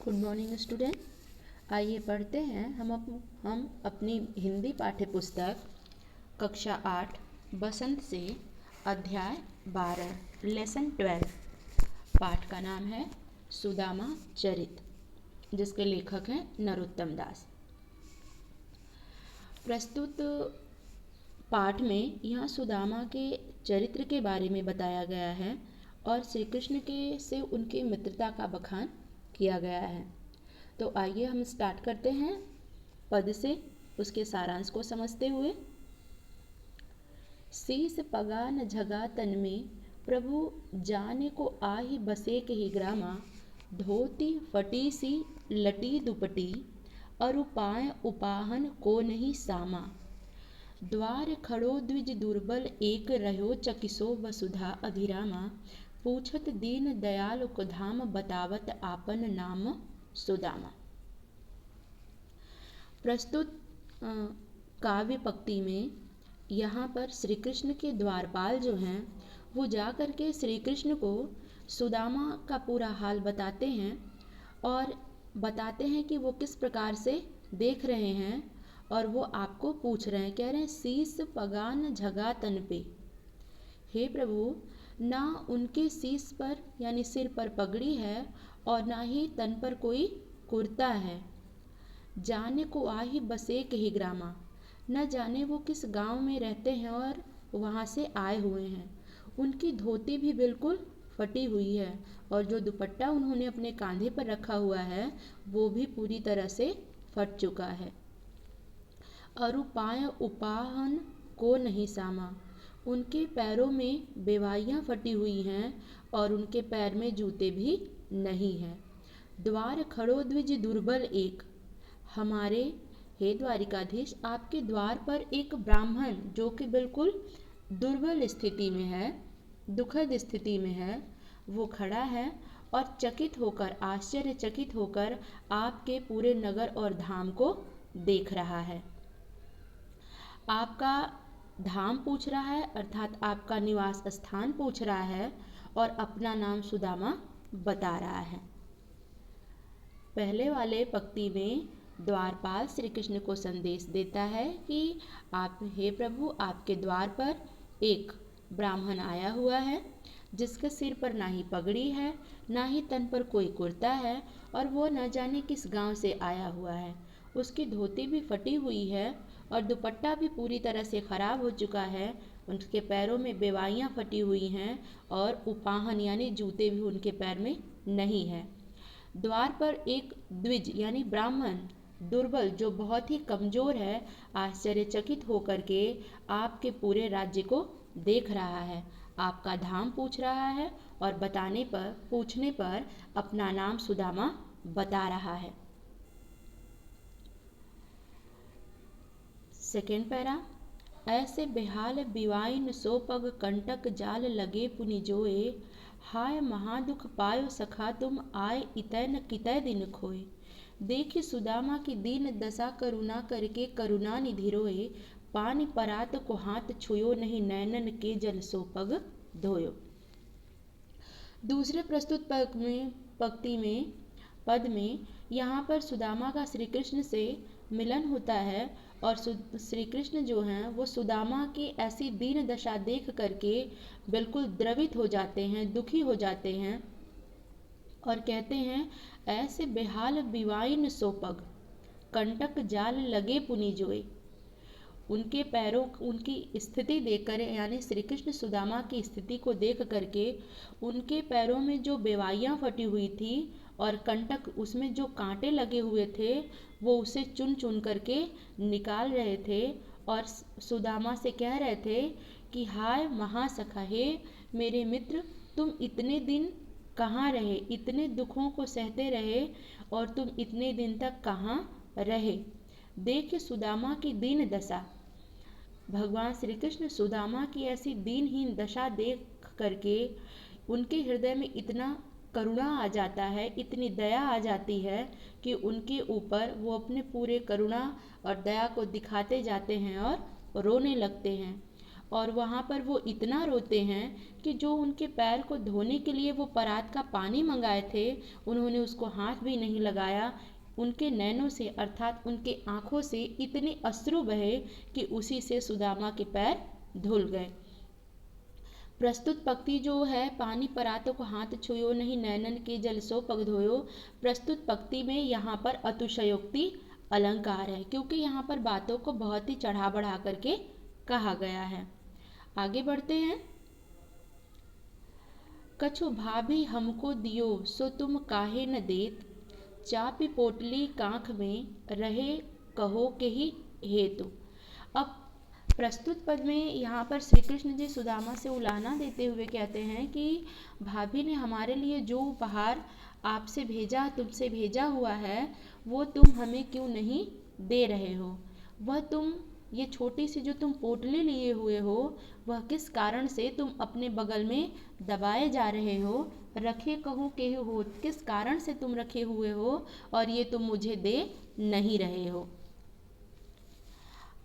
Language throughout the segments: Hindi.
Good morning student. आइए पढ़ते हैं हम अपनी हिंदी पाठ्य पुस्तक कक्षा 8 बसंत से अध्याय 12 लेसन 12। पाठ का नाम है सुदामा चरित, जिसके लेखक हैं नरोत्तम दास। प्रस्तुत पाठ में यहाँ सुदामा के चरित्र के बारे में बताया गया है और श्री कृष्ण के से उनकी मित्रता का बखान किया गया है। तो आइए हम स्टार्ट करते हैं पद से, उसके सारांश को समझते हुए। शीस पगा न झगा तन में, प्रभु जाने को आहि बसे के ही ग्रामा। धोती फटी सी लटी दुपटी, अरुपाय उपाहन को नहीं सामा। द्वार खड़ो द्विज दुर्बल एक, रहो चकिसो वसुधा अभिरामा। पूछत दीन दयाल को धाम, बतावत आपन नाम सुदामा। प्रस्तुत काव्य पंक्ति में यहाँ पर श्री कृष्ण के द्वारपाल जो हैं वो जा कर के श्री कृष्ण को सुदामा का पूरा हाल बताते हैं और बताते हैं कि वो किस प्रकार से देख रहे हैं। और वो आपको पूछ रहे हैं, कह रहे हैं शीस पगान झगा तन पे। हे प्रभु, ना उनके शीस पर यानी सिर पर पगड़ी है और ना ही तन पर कोई कुर्ता है। जाने को आही बसे के ही ग्रामा, न जाने वो किस गांव में रहते हैं और वहाँ से आए हुए हैं। उनकी धोती भी बिल्कुल फटी हुई है और जो दुपट्टा उन्होंने अपने कांधे पर रखा हुआ है वो भी पूरी तरह से फट चुका है। अरुपाय उपाहन को नहीं सामा, उनके पैरों में बेवाइयाँ फटी हुई हैं और उनके पैर में जूते भी नहीं हैं। द्वार खड़ो द्विज दुर्बल एक, हमारे हे द्वारिकाधीश आपके द्वार पर एक ब्राह्मण जो कि बिल्कुल दुर्बल स्थिति में है, दुखद स्थिति में है, वो खड़ा है और चकित होकर, आश्चर्यचकित होकर आपके पूरे नगर और धाम को देख रहा है। आपका धाम पूछ रहा है, अर्थात आपका निवास स्थान पूछ रहा है और अपना नाम सुदामा बता रहा है। पहले वाले पंक्ति में द्वारपाल श्री कृष्ण को संदेश देता है कि आप हे प्रभु, आपके द्वार पर एक ब्राह्मण आया हुआ है जिसके सिर पर ना ही पगड़ी है, ना ही तन पर कोई कुर्ता है और वो न जाने किस गांव से आया हुआ है। उसकी धोती भी फटी हुई है और दुपट्टा भी पूरी तरह से खराब हो चुका है। उनके पैरों में बेवाइयाँ फटी हुई हैं और उपाहन यानी जूते भी उनके पैर में नहीं है। द्वार पर एक द्विज यानी ब्राह्मण दुर्बल जो बहुत ही कमजोर है, आश्चर्यचकित होकर के आपके पूरे राज्य को देख रहा है, आपका धाम पूछ रहा है और पूछने पर अपना नाम सुदामा बता रहा है। सेकेंड पैरा, ऐसे बेहाल बिवाइन सो पग, कंटक जाल लगे पुनि जोए। हाय महादुख पायो सखा तुम, आए इतै न कितै दिन खोए। देखि सुदामा की दीन दशा, करुणा करके करुणा निधि रोए। पानी परात को हाथ छुयो, नहीं नैनन के जल सो पग धोयो। दूसरे प्रस्तुत पंक्ति में पद में यहाँ पर सुदामा का श्री कृष्ण से मिलन होता है और श्री कृष्ण जो हैं वो सुदामा की ऐसी दीन दशा देख करके बिल्कुल द्रवित हो जाते हैं, दुखी हो जाते हैं और कहते हैं ऐसे बेहाल बिवाइन सोपग, कंटक जाल लगे पुनि जोए। उनके पैरों उनकी स्थिति देखकर यानी श्री कृष्ण सुदामा की स्थिति को देख करके उनके पैरों में जो बेवाइयाँ फटी हुई थी और कंटक उसमें जो कांटे लगे हुए थे वो उसे चुन चुन करके निकाल रहे थे और सुदामा से कह रहे थे कि हाय महासखा, हे मेरे मित्र, तुम इतने दिन कहाँ रहे, इतने दुखों को सहते रहे और तुम इतने दिन तक कहाँ रहे। देख सुदामा की दीन दशा, भगवान श्री कृष्ण सुदामा की ऐसी दीनहीन दशा देख करके उनके हृदय में इतना करुणा आ जाता है, इतनी दया आ जाती है कि उनके ऊपर वो अपने पूरे करुणा और दया को दिखाते जाते हैं और रोने लगते हैं और वहाँ पर वो इतना रोते हैं कि जो उनके पैर को धोने के लिए वो परात का पानी मंगाए थे, उन्होंने उसको हाथ भी नहीं लगाया। उनके नैनों से अर्थात उनके आँखों से इतने अश्रु बहे कि उसी से सुदामा के पैर धुल गए। प्रस्तुत पंक्ति जो है, पानी परातों को हाथ छुयो नहीं, नैनन के जल सो पग धोयो। प्रस्तुत पंक्ति में यहाँ पर अतिशयोक्ति अलंकार है, क्योंकि यहाँ पर बातों को बहुत ही चढ़ा बढ़ा करके कहा गया है। आगे बढ़ते हैं। कछु भाभी हमको दियो सो तुम काहे न देत, चापी पोटली कांख में रहे कहो के ही हेतु। अब प्रस्तुत पद में यहाँ पर श्री कृष्ण जी सुदामा से उलाहना देते हुए कहते हैं कि भाभी ने हमारे लिए जो उपहार आपसे भेजा, तुमसे भेजा हुआ है, वो तुम हमें क्यों नहीं दे रहे हो। वह तुम ये छोटी सी जो तुम पोटली लिए हुए हो, वह किस कारण से तुम अपने बगल में दबाए जा रहे हो, रखे कहूँ के हो, किस कारण से तुम रखे हुए हो और ये तुम मुझे दे नहीं रहे हो।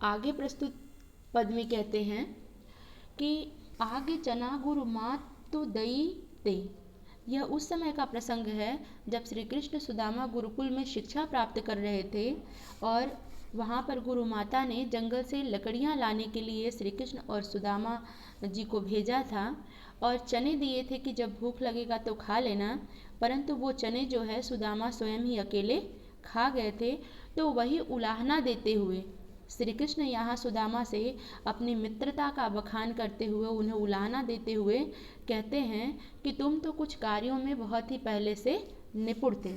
आगे प्रस्तुत पद में कहते हैं कि आगे चना गुरु मात तो दई ते। यह उस समय का प्रसंग है जब श्री कृष्ण सुदामा गुरुकुल में शिक्षा प्राप्त कर रहे थे और वहाँ पर गुरु माता ने जंगल से लकड़ियाँ लाने के लिए श्री कृष्ण और सुदामा जी को भेजा था और चने दिए थे कि जब भूख लगेगा तो खा लेना, परंतु वो चने जो है सुदामा स्वयं ही अकेले खा गए थे। तो वही उलाहना देते हुए श्री कृष्ण यहाँ सुदामा से अपनी मित्रता का बखान करते हुए, उन्हें उलाहना देते हुए कहते हैं कि तुम तो कुछ कार्यों में बहुत ही पहले से निपुण थे।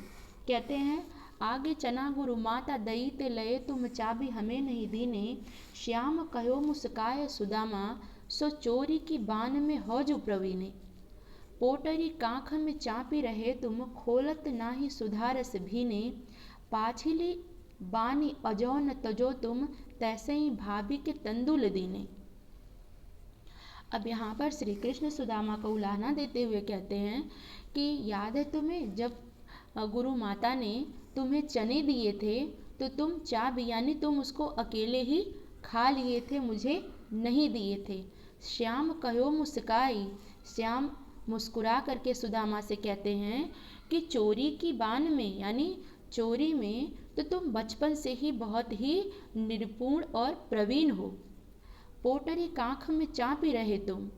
कहते हैं आगे चना गुरु माता दई ते लये तुम चाबी हमें नहीं दीने, श्याम कहो मुस्काय सुदामा सो चोरी की बान में हौजु प्रवीणे। पोटरी कांख में चापी रहे तुम खोलत नाही सुधारस भीने, पाछिली बानी अजो न तजो तुम तैसे ही भाभी के तंदुल दीने। अब यहाँ पर श्री कृष्ण सुदामा को उलाहना देते हुए कहते हैं कि याद है तुम्हें जब गुरु माता ने तुम्हें चने दिए थे तो तुम चाबी यानी तुम उसको अकेले ही खा लिए थे, मुझे नहीं दिए थे। श्याम कहो मुस्काई, श्याम मुस्कुरा करके सुदामा से कहते हैं कि चोरी की बान में यानी चोरी में तो तुम बचपन से ही बहुत ही निपुण और प्रवीण हो। पोटरी कांख में चापी रहे तुम,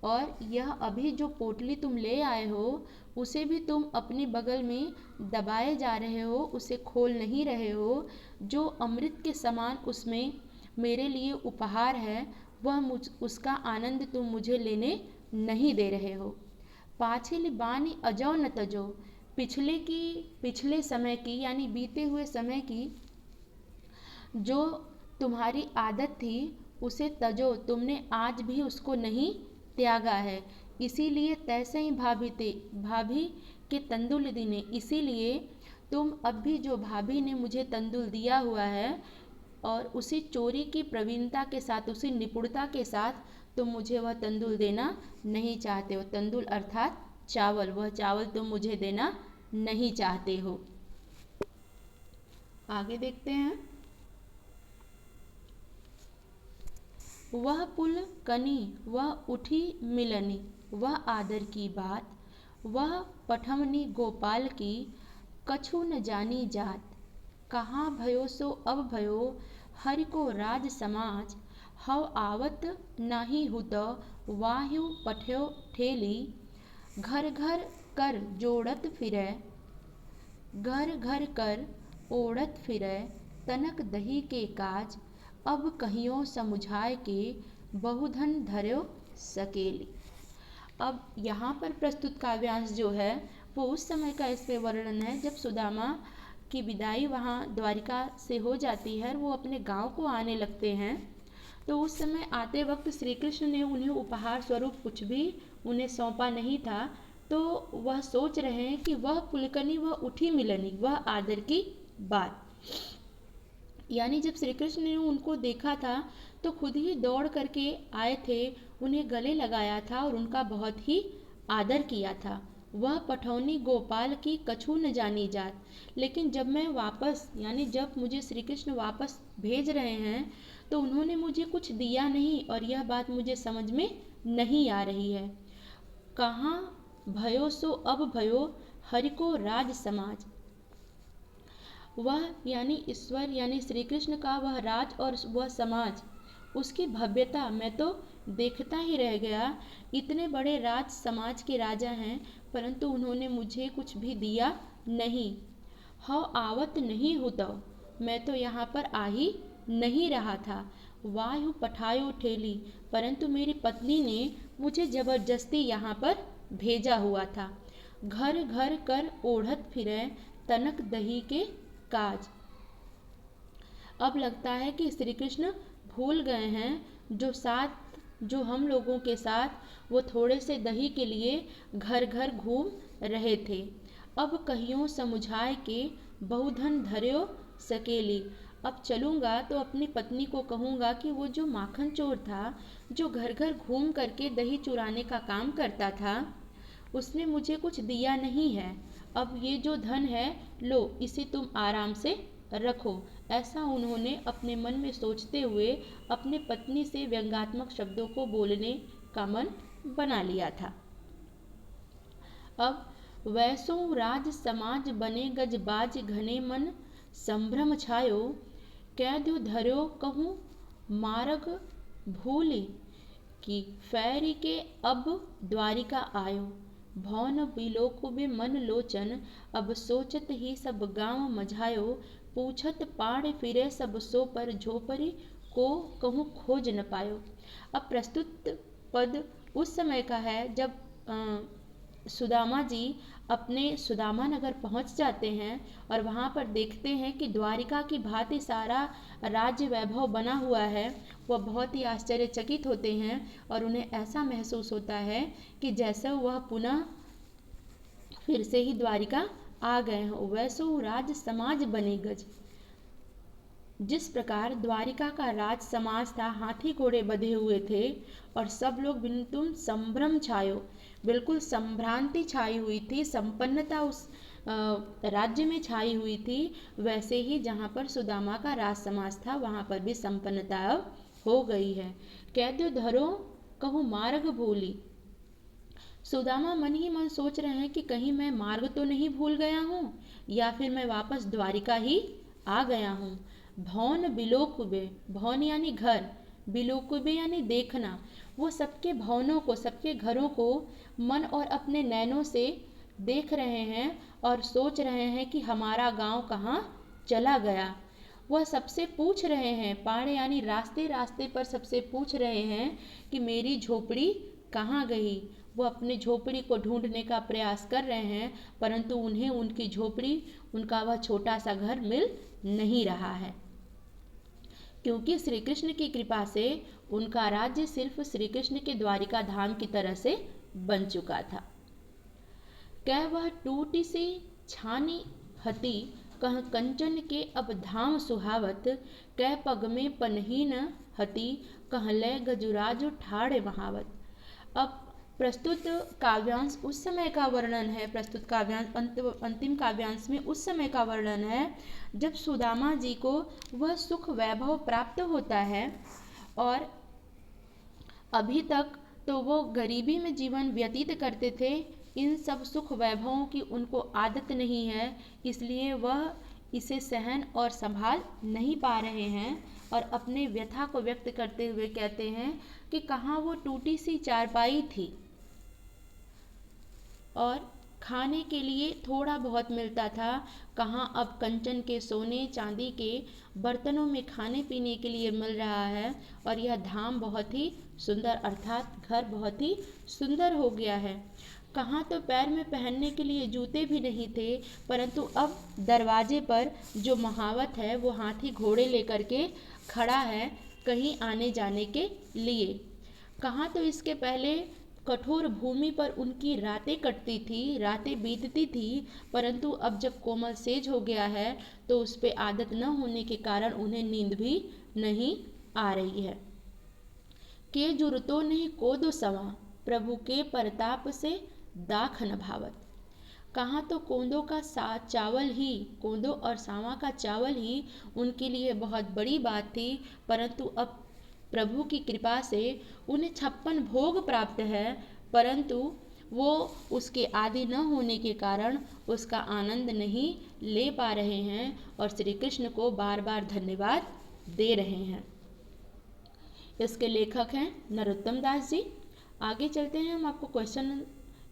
और यह अभी जो पोटली तुम ले आए हो उसे भी तुम अपने बगल में दबाए जा रहे हो, उसे खोल नहीं रहे हो। जो अमृत के समान उसमें मेरे लिए उपहार है वह उसका आनंद तुम मुझे लेने नहीं दे रहे हो। पाछिल बानी अजो न तजो, पिछले समय की यानी बीते हुए समय की जो तुम्हारी आदत थी उसे तजो, तुमने आज भी उसको नहीं त्यागा है। इसीलिए तैसे ही भाभी के तंदुल दीने, इसीलिए तुम अब भी जो भाभी ने मुझे तंदुल दिया हुआ है और उसी चोरी की प्रवीणता के साथ, उसी निपुणता के साथ तुम मुझे वह तंदुल देना नहीं चाहते हो। तंदुल अर्थात चावल, वह चावल तुम मुझे देना नहीं चाहते हो। आगे देखते हैं। वह पुल कनी वह उठी मिलनी, वह आदर की बात, वह पठमनी गोपाल की कछु न जानी जात। कहाँ भयो सो अब भयो हरि को राज समाज, हव आवत नाही हुत वायु पठ्यो ठेली। घर घर कर जोड़त फिरै, घर घर कर ओढ़त फिरै, तनक दही के काज, अब कहियो समुझाए के बहुधन धर्यो सकेली। अब यहाँ पर प्रस्तुत काव्यांश जो है वो उस समय का इसमें वर्णन है जब सुदामा की विदाई वहाँ द्वारिका से हो जाती है, वो अपने गांव को आने लगते हैं। तो उस समय आते वक्त श्री कृष्ण ने उन्हें उपहार स्वरूप कुछ भी उन्हें सौंपा नहीं था। तो वह सोच रहे हैं कि वह पुलकनी वह उठी मिलनी, वह आदर की बात, यानी जब श्री कृष्ण ने उनको देखा था तो खुद ही दौड़ करके आए थे, उन्हें गले लगाया था और उनका बहुत ही आदर किया था। वह पठौनी गोपाल की कछु न जानी जात। लेकिन जब मैं वापस यानी जब मुझे श्री कृष्ण वापस भेज रहे हैं तो उन्होंने मुझे कुछ दिया नहीं, और यह बात मुझे समझ में नहीं आ रही है। कहाँ भयो सो अब भयो हरि को राज समाज। वह यानी ईश्वर यानी श्री कृष्ण का वह राज और वह समाज, उसकी भव्यता मैं तो देखता ही रह गया। इतने बड़े राज समाज के राजा हैं, परंतु उन्होंने मुझे कुछ भी दिया नहीं। हौ आवत नहीं होता, मैं तो यहाँ पर आ ही नहीं रहा था। वायु पठायो ठेली, परंतु मेरी पत्नी ने मुझे जबरदस्ती यहाँ पर भेजा हुआ था। घर घर कर ओढ़त फिरे तनक दही के काज। अब लगता है कि श्री कृष्ण भूल गए हैं जो हम लोगों के साथ वो थोड़े से दही के लिए घर घर घूम रहे थे। अब कहियों समुझाए के बहुधन धर्यो सकेली। अब चलूँगा तो अपनी पत्नी को कहूँगा कि वो जो माखन चोर था, जो घर घर घूम करके दही चुराने का काम करता था, उसने मुझे कुछ दिया नहीं है। अब ये जो धन है, लो इसे तुम आराम से रखो। ऐसा उन्होंने अपने मन में सोचते हुए अपने पत्नी से व्यंग्यात्मक शब्दों को बोलने का मन बना लिया था। अब वैसो राज समाज बने गजबाज घने मन संभ्रम छायो। कैद्यो धर्यो कहूँ मार्ग भूली कि फैरी के अब द्वारिका आयो। भौन बिलोकुबे मन लोचन अब सोचत ही सब गांव मझायो। पूछत पाड़ फिरे सब सो पर झोपड़ी को कहूँ खोज न पायो। अब प्रस्तुत पद उस समय का है जब सुदामा जी अपने सुदामा नगर पहुंच जाते हैं और वहां पर देखते हैं कि द्वारिका की भांति सारा राज्य वैभव बना हुआ है। वह बहुत ही आश्चर्यचकित होते हैं और उन्हें ऐसा महसूस होता है कि जैसे वह पुनः फिर से ही द्वारिका आ गए हों। वैसो राज समाज बने गज। जिस प्रकार द्वारिका का राज समाज था, हाथी घोड़े बंधे हुए थे और सब लोग बिल्कुल संभ्रम छायो, बिल्कुल संभ्रांति छाई हुई थी, संपन्नता उस राज्य में छाई हुई थी। वैसे ही जहाँ पर सुदामा का राज समाज था वहाँ पर भी संपन्नता अब हो गई है। कैद्यो धरो कहूँ मार्ग भूली। सुदामा मन ही मन सोच रहे हैं कि कहीं मैं मार्ग तो नहीं भूल गया हूँ या फिर मैं वापस द्वारिका ही आ गया हूँ। भौन बिलोकुबे, भौन यानी घर, बिलोकुबे यानी देखना। वो सबके भवनों को, सबके घरों को मन और अपने नैनों से देख रहे हैं और सोच रहे हैं कि हमारा गांव कहाँ चला गया। वह सबसे पूछ रहे हैं, पाड़े यानी रास्ते रास्ते पर सबसे पूछ रहे हैं कि मेरी झोपड़ी कहाँ गई। वो अपने झोपड़ी को ढूंढने का प्रयास कर रहे हैं, परंतु उन्हें उनकी झोपड़ी, उनका वह छोटा सा घर मिल नहीं रहा है, क्योंकि श्री कृष्ण की कृपा से उनका राज्य सिर्फ श्री कृष्ण के द्वारिका धाम की तरह से बन चुका था। कह वह टूटी सी छानी हती, कह कंचन के अब धाम सुहावत। कह पग में पनहीन हती, कह लय गजुराज ठाड़ महावत। अब प्रस्तुत काव्यांश उस समय का वर्णन है, प्रस्तुत काव्यांश अंतिम काव्यांश में उस समय का वर्णन है जब सुदामा जी को वह सुख वैभव प्राप्त होता है और अभी तक तो वो गरीबी में जीवन व्यतीत करते थे। इन सब सुख वैभवों की उनको आदत नहीं है, इसलिए वह इसे सहन और संभाल नहीं पा रहे हैं और अपने व्यथा को व्यक्त करते हुए कहते हैं कि कहाँ वो टूटी सी चारपाई थी और खाने के लिए थोड़ा बहुत मिलता था, कहाँ अब कंचन के सोने चांदी के बर्तनों में खाने पीने के लिए मिल रहा है और यह धाम बहुत ही सुंदर अर्थात घर बहुत ही सुंदर हो गया है। कहाँ तो पैर में पहनने के लिए जूते भी नहीं थे, परंतु अब दरवाजे पर जो महावत है वो हाथी घोड़े लेकर के खड़ा है कहीं आने जाने के लिए। कहाँ तो इसके पहले कठोर भूमि पर उनकी रातें कटती थी, रातें बीतती थी, परंतु अब जब कोमल सेज हो गया है तो उस पर आदत न होने के कारण उन्हें नींद भी नहीं आ रही है। के जुरतो नहीं कोदो सवा, प्रभु के परताप से दाख न भावत। कहाँ तो कोंदो और सांवा का चावल ही उनके लिए बहुत बड़ी बात थी, परंतु अब प्रभु की कृपा से उन्हें 56 भोग प्राप्त है, परंतु वो उसके आदि न होने के कारण उसका आनंद नहीं ले पा रहे हैं और श्री कृष्ण को बार बार धन्यवाद दे रहे हैं। इसके लेखक हैं नरोत्तम दास जी। आगे चलते हैं, हम आपको क्वेश्चन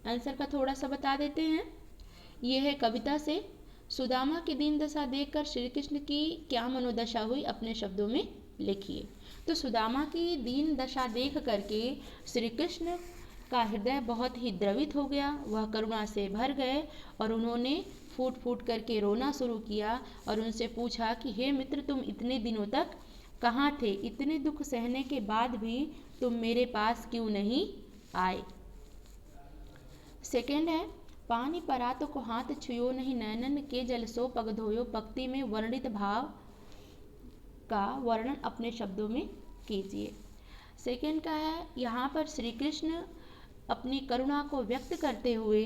आंसर का थोड़ा सा बता देते हैं। यह है कविता से, सुदामा की दीन दशा देखकर श्री कृष्ण की क्या मनोदशा हुई, अपने शब्दों में लिखिए। तो सुदामा की दीन दशा देख करके श्री कृष्ण का हृदय बहुत ही द्रवित हो गया, वह करुणा से भर गए और उन्होंने फूट फूट करके रोना शुरू किया और उनसे पूछा कि हे मित्र, तुम इतने दिनों तक कहाँ थे? इतने दुख सहने के बाद भी तुम मेरे पास क्यों नहीं आए? सेकेंड है, पानी परात को हाथ छुयो नहीं, नैनन के जल सो पग धोयो। पंक्ति में वर्णित भाव का वर्णन अपने शब्दों में कीजिए। सेकेंड का है, यहाँ पर श्री कृष्ण अपनी करुणा को व्यक्त करते हुए,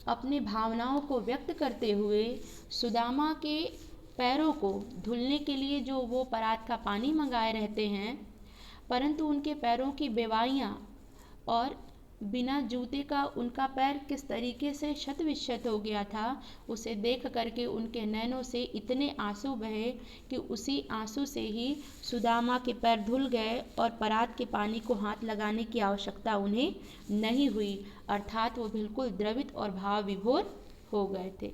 अपनी भावनाओं को व्यक्त करते हुए सुदामा के पैरों को धुलने के लिए जो वो परात का पानी मंगाए रहते हैं, परंतु उनके पैरों की बेवाइयाँ और बिना जूते का उनका पैर किस तरीके से शत विशत हो गया था, उसे देख करके उनके नैनों से इतने आंसू बहे कि उसी आंसू से ही सुदामा के पैर धुल गए और परात के पानी को हाथ लगाने की आवश्यकता उन्हें नहीं हुई, अर्थात वो बिल्कुल द्रवित और भाव विभोर हो गए थे।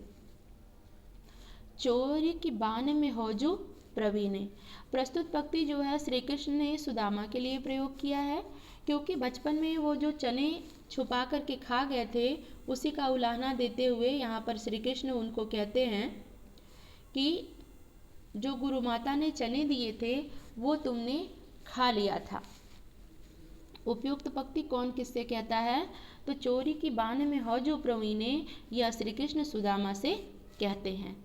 चोरी की बान में होजू प्रवीणे। प्रस्तुत पंक्ति जो है श्री कृष्ण ने सुदामा के लिए प्रयोग किया है, क्योंकि बचपन में वो जो चने छुपा करके खा गए थे, उसी का उलाहना देते हुए यहाँ पर श्री कृष्ण उनको कहते हैं कि जो गुरु माता ने चने दिए थे वो तुमने खा लिया था। उपयुक्त पंक्ति कौन किससे कहता है? तो चोरी की बान में होजू प्रवीणे, यह श्री कृष्ण सुदामा से कहते हैं।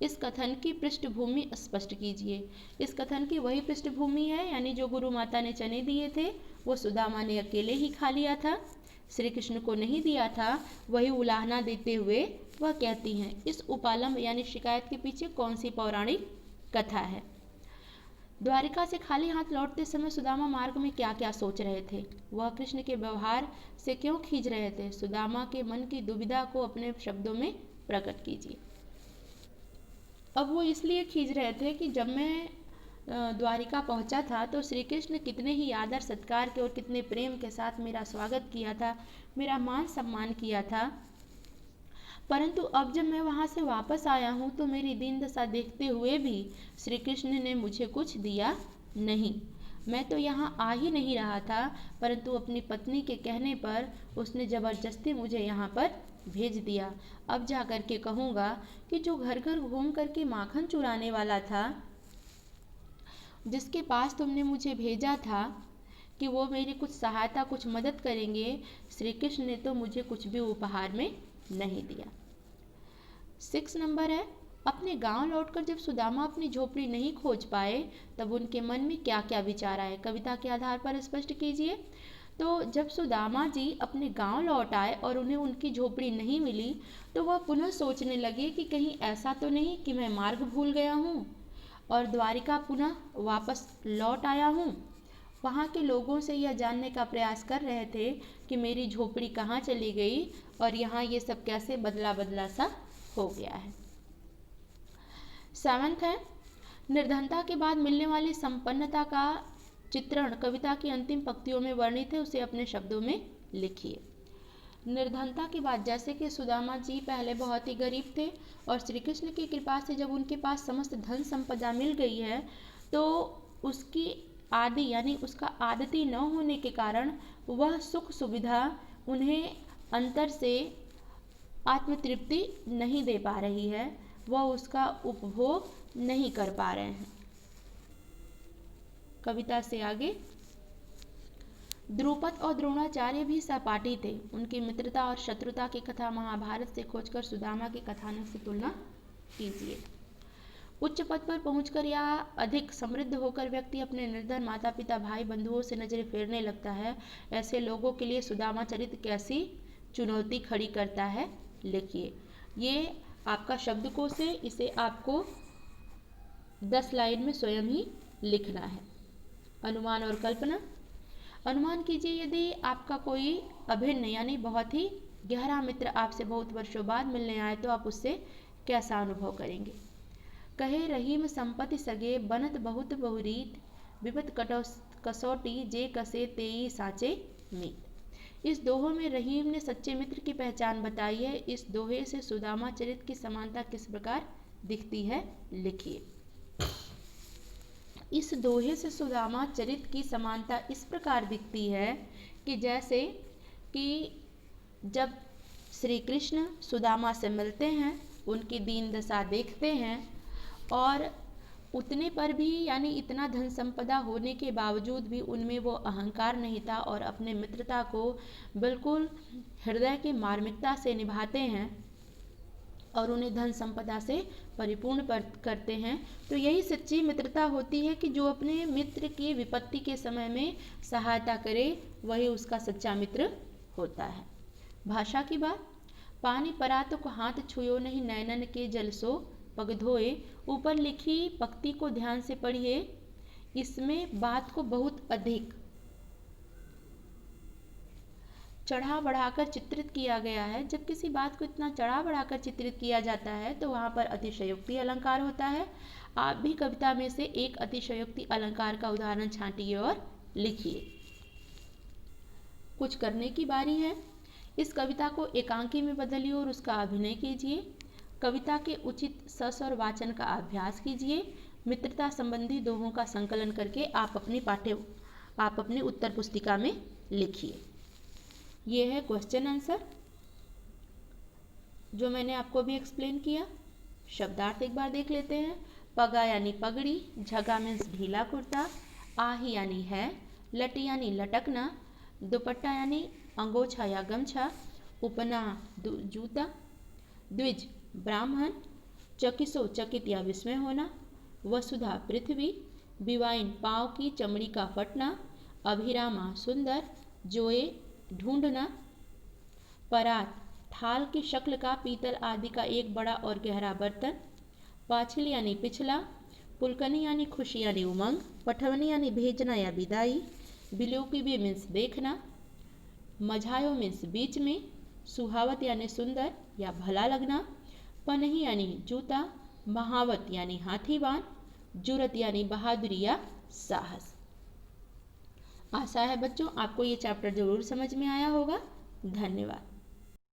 इस कथन की पृष्ठभूमि स्पष्ट कीजिए। इस कथन की वही पृष्ठभूमि है, यानी जो गुरु माता ने चने दिए थे वो सुदामा ने अकेले ही खा लिया था, श्री कृष्ण को नहीं दिया था। वही उलाहना देते हुए वह कहती हैं। इस उपालंब यानी शिकायत के पीछे कौन सी पौराणिक कथा है? द्वारिका से खाली हाथ लौटते समय सुदामा मार्ग में क्या क्या सोच रहे थे? वह कृष्ण के व्यवहार से क्यों खींच रहे थे? सुदामा के मन की दुविधा को अपने शब्दों में प्रकट कीजिए। अब वो इसलिए खींच रहे थे कि जब मैं द्वारिका पहुंचा था तो श्री कृष्ण कितने ही आदर सत्कार के और कितने प्रेम के साथ मेरा स्वागत किया था, मेरा मान सम्मान किया था, परंतु अब जब मैं वहां से वापस आया हूं तो मेरी दीन दशा देखते हुए भी श्री कृष्ण ने मुझे कुछ दिया नहीं। मैं तो यहाँ आ ही नहीं रहा था, परंतु अपनी पत्नी के कहने पर उसने जबरदस्ती मुझे यहाँ पर भेज दिया। अब जा कर के कहूँगा कि जो घर घर घूम करके माखन चुराने वाला था, जिसके पास तुमने मुझे भेजा था कि वो मेरी कुछ सहायता कुछ मदद करेंगे, श्री कृष्ण ने तो मुझे कुछ भी उपहार में नहीं दिया। 6 नंबर है, अपने गांव लौटकर जब सुदामा अपनी झोपड़ी नहीं खोज पाए तब उनके मन में क्या क्या विचार आए, कविता के आधार पर स्पष्ट कीजिए। तो जब सुदामा जी अपने गांव लौट आए और उन्हें उनकी झोपड़ी नहीं मिली तो वह पुनः सोचने लगे कि कहीं ऐसा तो नहीं कि मैं मार्ग भूल गया हूँ और द्वारिका पुनः वापस लौट आया हूँ। वहाँ के लोगों से यह जानने का प्रयास कर रहे थे कि मेरी झोपड़ी कहाँ चली गई और यहाँ ये सब कैसे बदला बदला सा हो गया है। 7 है, निर्धनता के बाद मिलने वाली संपन्नता का चित्रण कविता की अंतिम पंक्तियों में वर्णित है, उसे अपने शब्दों में लिखिए। निर्धनता के बाद, जैसे कि सुदामा जी पहले बहुत ही गरीब थे और श्री कृष्ण की कृपा से जब उनके पास समस्त धन संपदा मिल गई है तो उसकी आदि यानी उसका आदती न होने के कारण वह सुख सुविधा उन्हें अंतर से आत्मतृप्ति नहीं दे पा रही है, वह उसका उपभोग नहीं कर पा रहे हैं। कविता से आगे, द्रुपद और द्रोणाचार्य भी सहपाठी थे। उनकी मित्रता और शत्रुता की कथा महाभारत से खोजकर सुदामा के कथानक से तुलना कीजिए। उच्च पद पर पहुंचकर या अधिक समृद्ध होकर व्यक्ति अपने निर्धन माता पिता भाई बंधुओं से नजरें फेरने लगता है। ऐसे लोगों के लिए सुदामा चरित्र कैसी चुनौती खड़ी करता है, लिखिए। ये आपका शब्दकोश है, इसे आपको 10 लाइन में स्वयं ही लिखना है। अनुमान और कल्पना। अनुमान कीजिए, यदि आपका कोई अभिन्न यानी बहुत ही गहरा मित्र आपसे बहुत वर्षों बाद मिलने आए तो आप उससे कैसा अनुभव करेंगे। कहे रहीम संपत्ति सगे बनत बहुत बहुरीत विपत कसौटी जे कसे तेई साचे मीत। इस दोहे में रहीम ने सच्चे मित्र की पहचान बताई है। इस दोहे से सुदामा चरित्र की समानता किस प्रकार दिखती है, लिखिए। इस दोहे से सुदामा चरित्र की समानता इस प्रकार दिखती है कि जैसे कि जब श्री कृष्ण सुदामा से मिलते हैं, उनकी दीन दशा देखते हैं और उतने पर भी यानी इतना धन संपदा होने के बावजूद भी उनमें वो अहंकार नहीं था और अपने मित्रता को बिल्कुल हृदय की मार्मिकता से निभाते हैं और उन्हें धन संपदा से परिपूर्ण करते हैं। तो यही सच्ची मित्रता होती है कि जो अपने मित्र की विपत्ति के समय में सहायता करे, वही उसका सच्चा मित्र होता है। भाषा की बात। पानी परात को हाथ छुयो नहीं नैनन के जल सो पग धोए। ऊपर लिखी पंक्ति को ध्यान से पढ़िए। इसमें बात को बहुत अधिक चढ़ा बढ़ाकर चित्रित किया गया है। जब किसी बात को इतना चढ़ा बढ़ाकर चित्रित किया जाता है तो वहाँ पर अतिशयोक्ति अलंकार होता है। आप भी कविता में से एक अतिशयोक्ति अलंकार का उदाहरण छांटिए और लिखिए। कुछ करने की बारी है। इस कविता को एकांकी में बदलिए और उसका अभिनय कीजिए। कविता के उचित सस और वाचन का अभ्यास कीजिए। मित्रता संबंधी दोहों का संकलन करके आप अपनी उत्तर पुस्तिका में लिखिए। ये है क्वेश्चन आंसर जो मैंने आपको भी एक्सप्लेन किया। शब्दार्थ एक बार देख लेते हैं। पगा यानी पगड़ी, झगा मीन्स ढीला कुर्ता, आही यानी है, लटी यानी लटकना, दुपट्टा यानी अंगोछा या गमछा, उपना जूता, द्विज ब्राह्मण, चकिसो चकित या विस्मय होना, वसुधा पृथ्वी, बिवाइन पाँव की चमड़ी का फटना, अभिरामा सुंदर, जोए ढूंढना, परात थाल की शक्ल का पीतल आदि का एक बड़ा और गहरा बर्तन, पाछिल यानी पिछला, पुलकनी यानी खुशी यानी उमंग, पठवनी यानी भेजना या विदाई, बिलोकी भी मीन्स देखना, मझायो मीन्स बीच में, सुहावत यानी सुंदर या भला लगना, पनही यानी जूता, महावत यानी हाथीवान, जुरत यानी बहादुरी या साहस। आशा है बच्चों आपको ये चैप्टर जरूर समझ में आया होगा। धन्यवाद।